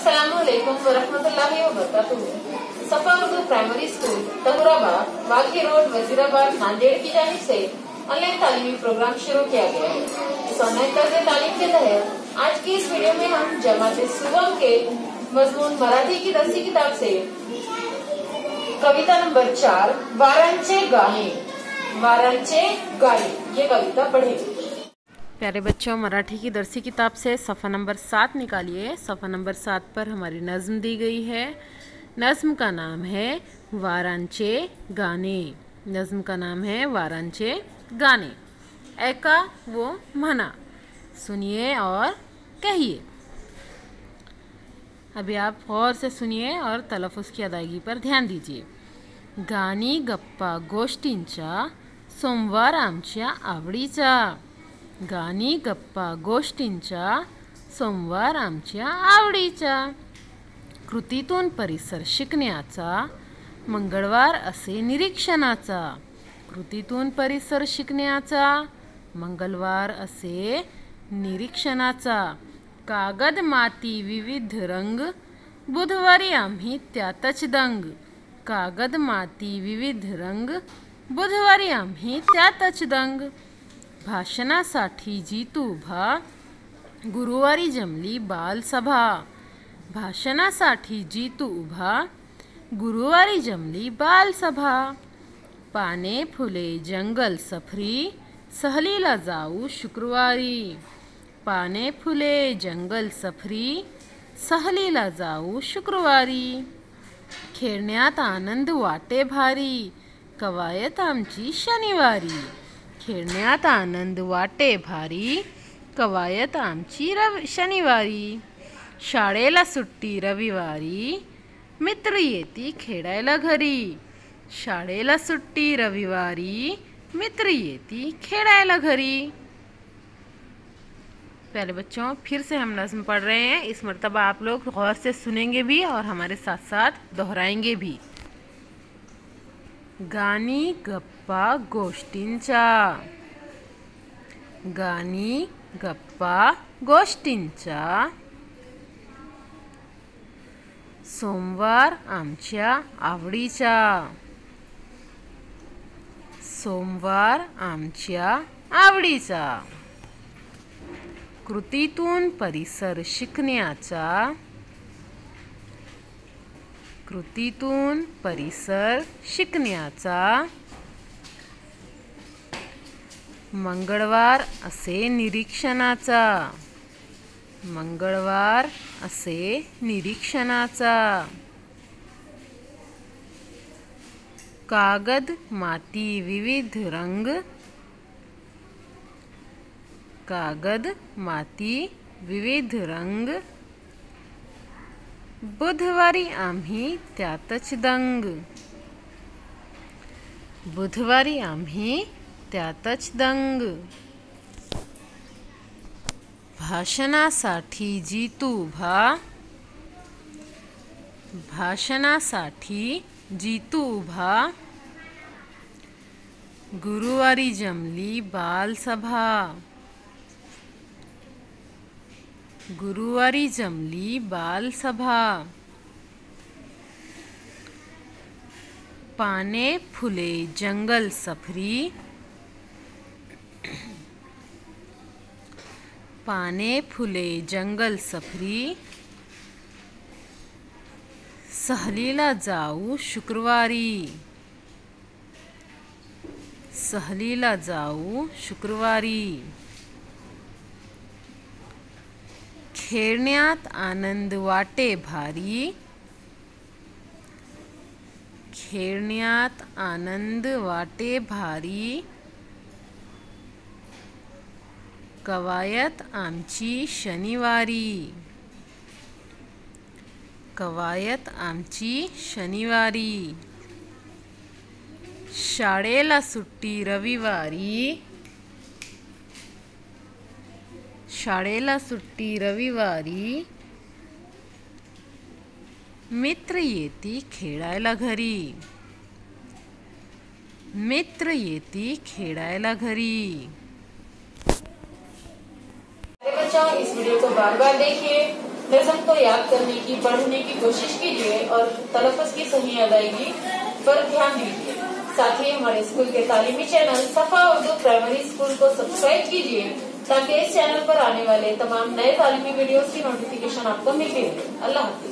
अस्सलामुअलैकुम वरहमतुल्लाहि वबरकातुहू। Safa Urdu primary school Tahurabad, Waghi road, Wazirabad, Nanded की जानिब से ऑनलाइन तालीमी प्रोग्राम शुरू किया गया है। इस ऑनलाइन तर्ज तालीम के तहत आज की इस वीडियो में हम जमात सुबह के मजमून मराठी की दरसी किताब से कविता नंबर 4 वारांचे गाणे ये कविता पढ़ेंगे। प्यारे बच्चों, मराठी की दरसी किताब से सफ़ा नंबर 7 निकालिए। सफ़ा नंबर 7 पर हमारी नज़्म दी गई है। नज़्म का नाम है वारांचे गाणे। नज़्म का नाम है वारांचे गाणे। ऐका वो मना, सुनिए और कहिए। अभी आप गौर से सुनिए और तलफ़ुज़ की अदायगी पर ध्यान दीजिए। गाणी गप्पा गोष्टींच्या सोमवार आमच्या आवडीचा। गाणी गप्पा गोष्टींच्या सोमवार आमच्या आवडीचा। कृतीतून परिसर शिकण्याचा मंगळवार असे निरीक्षणाचा। कृतीतून परिसर शिकण्याचा मंगळवार असे निरीक्षणाचा। कागद माती विविध रंग बुधवारी आम्ही त्यातच दंग। कागद माती विविध रंग बुधवारी आम्ही त्यातच दंग। भाषणासाठी जितू उभा गुरुवारी जमली बालसभा। भाषणासाठी जितू उभा गुरुवारी जमली बालसभा। पाने फुले जंगल सफरी सहलीला जाऊ शुक्रवारी। पाने फुले जंगल सफरी सहलीला जाऊ शुक्रवारी। खेळण्यात आनंद वाटे भारी कवायत आमची शनिवारी। खेळण्यात आनंद वाटे भारी कवायत आमची शनिवारी। शाळेला सुट्टी रविवारी मित्र येती खेळायला घरी। शाळेला सुट्टी रविवारी मित्र येती खेळायला घरी। प्यारे बच्चों, फिर से हम नज़्म पढ़ रहे हैं। इस मर्तबा आप लोग गौर से सुनेंगे भी और हमारे साथ साथ दोहराएंगे भी। गाणी गप्पा गोष्टींचा। गाणी गप्पा गोष्टींचा सोमवार आमच्या आवडीचा। सोमवार आमच्या आवडीचा। कृतीतून परिसर शिकण्याचा। कृतीतून परिसर शिकण्याचा मंगळवार असे निरीक्षणाचा। मंगळवार असे निरीक्षणाचा। कागद माती विविध रंग। कागद माती विविध रंग बुधवारी आम्ही त्यातच दंग। बुधवारी आम्ही त्यातच दंग। भाषणासाठी जितू उभा। भाषणासाठी जितू उभा गुरुवारी जमली बालसभा। गुरुवारी जमली बालसभा। पाने फुले जंगल सफरी। पाने फुले जंगल सफरी सहलीला जाऊ शुक्रवारी। सहलीला जाऊ शुक्रवारी। खेळण्यात आनंद वाटे भारी। खेळण्यात आनंद वाटे भारी कवायत आमची शनिवारी। कवायत आमची शनिवारी। शाळेला सुट्टी रविवारी। शाळेला सुट्टी रविवारी मित्र येती खेळायला घरी। मित्र येती खेळायला घरी। बच्चों, इस वीडियो को बार बार देखिए, नज़्म को याद करने की, पढ़ने की कोशिश कीजिए और तलफ़्फ़ुज़ की सही अदायगी पर ध्यान दीजिए। साथ ही हमारे स्कूल के तालीमी चैनल सफा उर्दू प्राइमरी स्कूल को सब्सक्राइब कीजिए ताकि इस चैनल पर आने वाले तमाम नए तालीमी वीडियोस की नोटिफिकेशन आपको मिलती रहे। अल्लाह हाफिज।